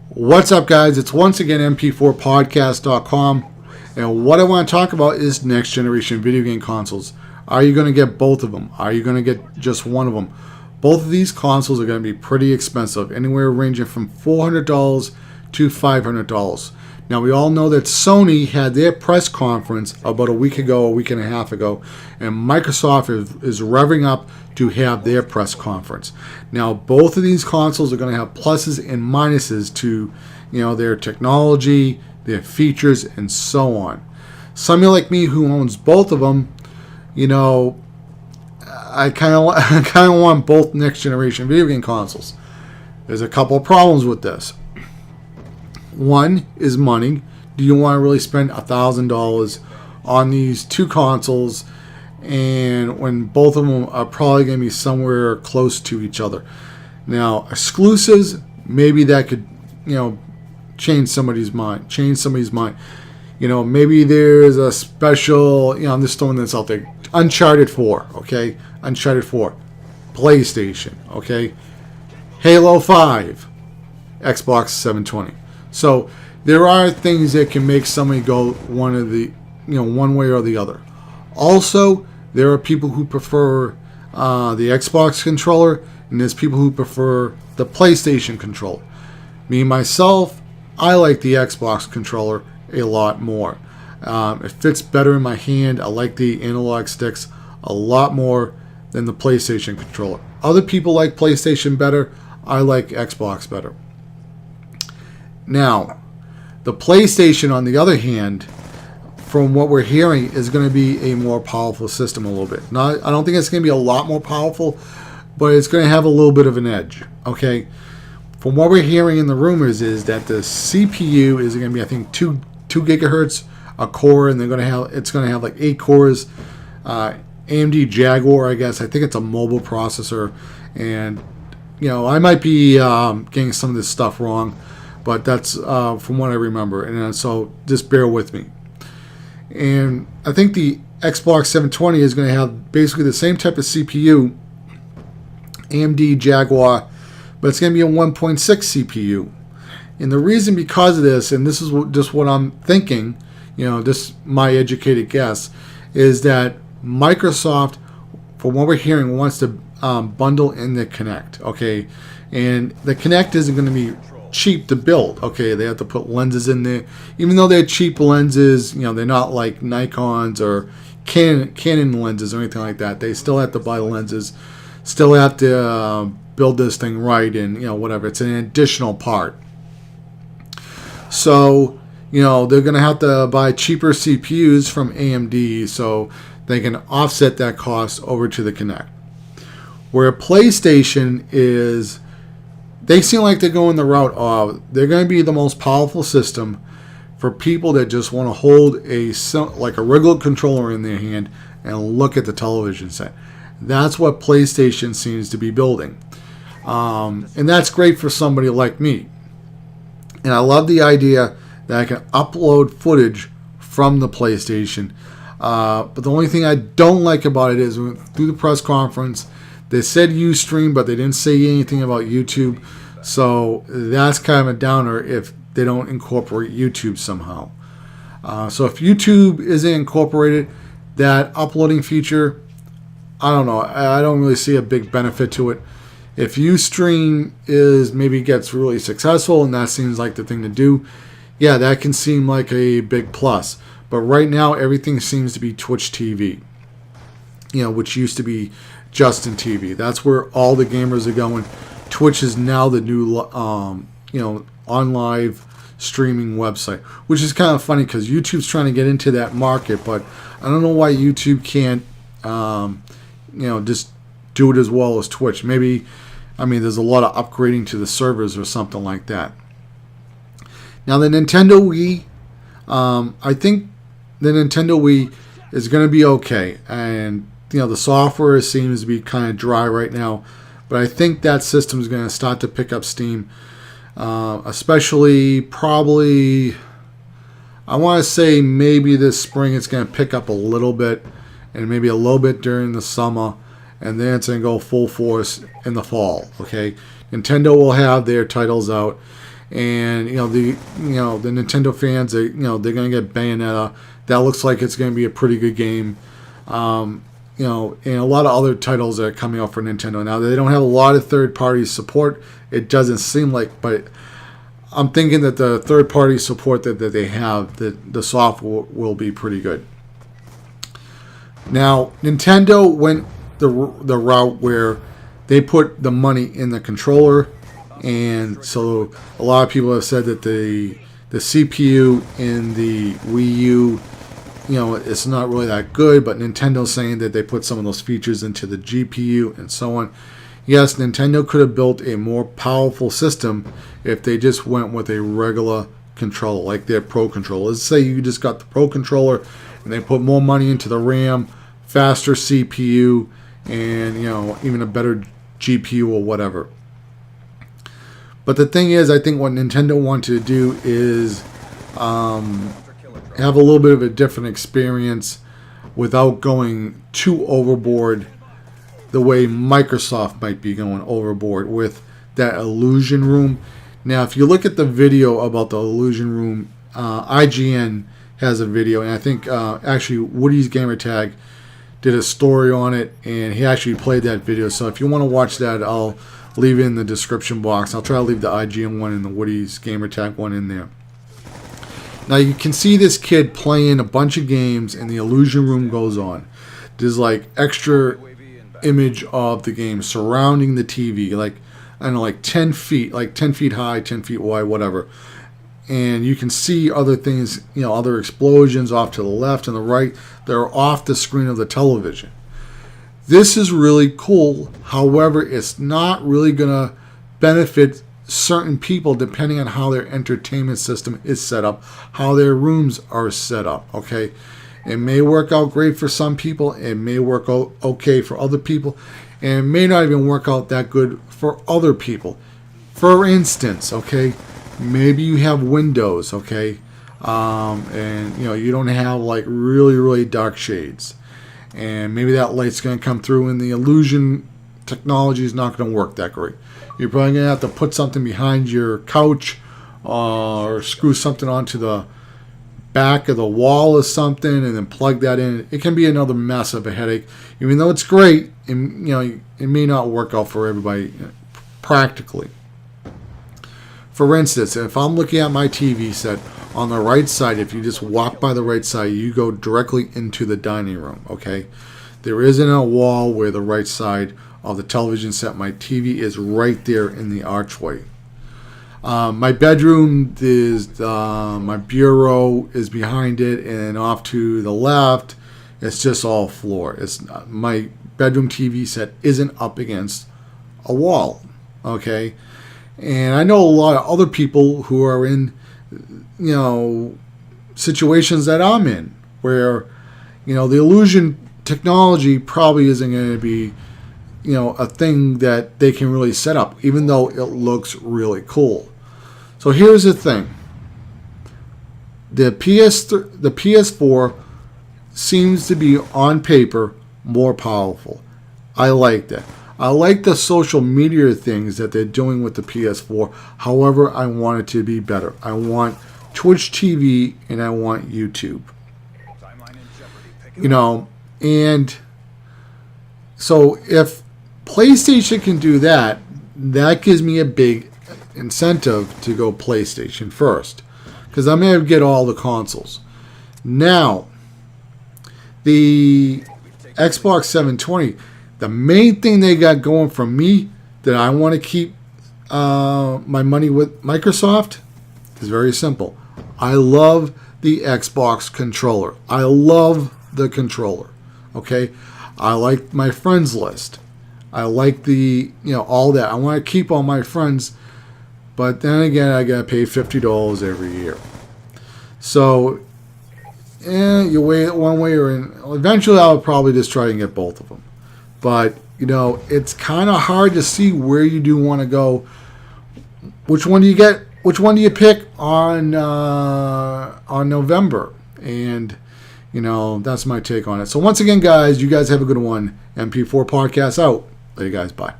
What's up, guys? It's once again mp4podcast.com, and what I want to talk about is next generation video game consoles. Are you going to get both of them? Are you going to get just one of them? Both of these consoles are going to be pretty expensive, anywhere ranging from $400 to $500. Now, we all know that Sony had their press conference about a week and a half ago, and Microsoft is revving up to have their press conference. Now, both of these consoles are going to have pluses and minuses to, their technology, their features, and so on. Somebody like me who owns both of them, I kind of want both next generation video game consoles. There's a couple of problems with this. One is money. Do you want to really spend $1,000 on these two consoles, and when both of them are probably going to be somewhere close to each other? Now, exclusives, maybe that could, change somebody's mind. Maybe there's a special, I'm just throwing this out there. Uncharted 4, okay? Uncharted 4. PlayStation, okay? Halo 5, Xbox 720. So there are things that can make somebody go one way or the other. Also, there are people who prefer the Xbox controller, and there's people who prefer the PlayStation controller. Me, myself, I like the Xbox controller a lot more. It fits better in my hand. I like the analog sticks a lot more than the PlayStation controller. Other people like PlayStation better. I like Xbox better. Now, the PlayStation, on the other hand, from what we're hearing, is going to be a more powerful system a little bit. I don't think it's going to be a lot more powerful, but it's going to have a little bit of an edge. Okay, from what we're hearing in the rumors is that the CPU is going to be, I think, 2 gigahertz a core, and it's going to have like 8 cores. AMD Jaguar, I guess. I think it's a mobile processor, and I might be getting some of this stuff wrong. But that's from what I remember, and so just bear with me. And I think the Xbox 720 is going to have basically the same type of CPU, AMD Jaguar, but it's going to be a 1.6 CPU. And the reason because of this, and this is just what I'm thinking, just my educated guess, is that Microsoft, from what we're hearing, wants to bundle in the Kinect, okay? And the Kinect isn't going to be cheap to build. Okay, they have to put lenses in there. Even though they're cheap lenses, they're not like Nikon's or Canon lenses or anything like that. They still have to buy lenses, still have to build this thing right, and whatever. It's an additional part. So they're going to have to buy cheaper CPUs from AMD so they can offset that cost over to the Kinect. Where PlayStation is, they seem like they're going the route of they're going to be the most powerful system for people that just want to hold like a regular controller in their hand and look at the television set. That's what PlayStation seems to be building. And that's great for somebody like me. And I love the idea that I can upload footage from the PlayStation. But the only thing I don't like about it is through the press conference, they said Ustream, but they didn't say anything about YouTube. So that's kind of a downer if they don't incorporate YouTube somehow. So if YouTube isn't incorporated, that uploading feature, I don't know. I don't really see a big benefit to it. If Ustream maybe gets really successful and that seems like the thing to do, yeah, that can seem like a big plus. But right now, everything seems to be Twitch TV, which used to be Justin TV. That's where all the gamers are going. Twitch is now the new, on live streaming website, which is kind of funny because YouTube's trying to get into that market, but I don't know why YouTube can't, just do it as well as Twitch. Maybe, there's a lot of upgrading to the servers or something like that. Now, the Nintendo Wii, I think the Nintendo Wii is going to be okay, and the software seems to be kind of dry right now, but I think that system is going to start to pick up steam, especially probably, I want to say maybe this spring it's going to pick up a little bit, and maybe a little bit during the summer, and then it's going to go full force in the fall, okay? Nintendo will have their titles out, And the Nintendo fans, they're gonna get Bayonetta. That looks like it's gonna be a pretty good game. And a lot of other titles that are coming out for Nintendo now. They don't have a lot of third-party support. It doesn't seem like, but I'm thinking that the third-party support that they have, that the software will be pretty good. Now, Nintendo went the route where they put the money in the controller, and so a lot of people have said that the CPU in the Wii U, it's not really that good, but Nintendo's saying that they put some of those features into the GPU and so on. Yes, Nintendo could have built a more powerful system if they just went with a regular controller, like their Pro controller. Let's say you just got the Pro controller and they put more money into the RAM, faster CPU, and even a better GPU or whatever. But the thing is, I think what Nintendo wanted to do is have a little bit of a different experience without going too overboard the way Microsoft might be going overboard with that IllumiRoom. Now, if you look at the video about the IllumiRoom, IGN has a video, and I think actually Woody's Gamertag did a story on it, and he actually played that video. So if you want to watch that, I'll leave it in the description box. I'll try to leave the IGN one and the Woody's Gamertag one in there. Now you can see this kid playing a bunch of games, and the IllumiRoom goes on. There's like extra image of the game surrounding the TV, like 10 feet, like 10 feet high, 10 feet wide, whatever. And you can see other things, other explosions off to the left and the right. They're off the screen of the television. This is really cool. However, it's not really going to benefit certain people depending on how their entertainment system is set up, how their rooms are set up, okay? It may work out great for some people. It may work out okay for other people. And it may not even work out that good for other people. For instance, okay, maybe you have windows, okay, and you don't have like really, really dark shades. And maybe that light's going to come through and the illusion technology is not going to work that great. You're probably going to have to put something behind your couch or screw something onto the back of the wall or something and then plug that in. It can be another mess of a headache. Even though it's great, it may not work out for everybody practically. For instance, if I'm looking at my TV set, on the right side, if you just walk by the right side, you go directly into the dining room, okay? There isn't a wall where the right side of the television set, my TV is right there in the archway. My bedroom is, my bureau is behind it, and off to the left, it's just all floor. My bedroom TV set isn't up against a wall, okay? And I know a lot of other people who are in, situations that I'm in, where, the illusion technology probably isn't going to be, a thing that they can really set up, even though it looks really cool. So here's the thing. The PS4 seems to be, on paper, more powerful. I like that. I like the social media things that they're doing with the PS4. However, I want it to be better. I want Twitch TV and I want YouTube. And so if PlayStation can do that, that gives me a big incentive to go PlayStation first, because I'm going to get all the consoles. Now, the Xbox 720, the main thing they got going for me that I want to keep my money with Microsoft is very simple. I love the Xbox controller. I love the controller. Okay? I like my friends list. I like the, all that. I want to keep all my friends, but then again, I got to pay $50 every year. So, you weigh it one way or eventually I'll probably just try and get both of them. But, it's kind of hard to see where you do want to go. Which one do you get? Which one do you pick on November? And, that's my take on it. So once again, guys, you guys have a good one. MP4 Podcast out. Later, guys. Bye.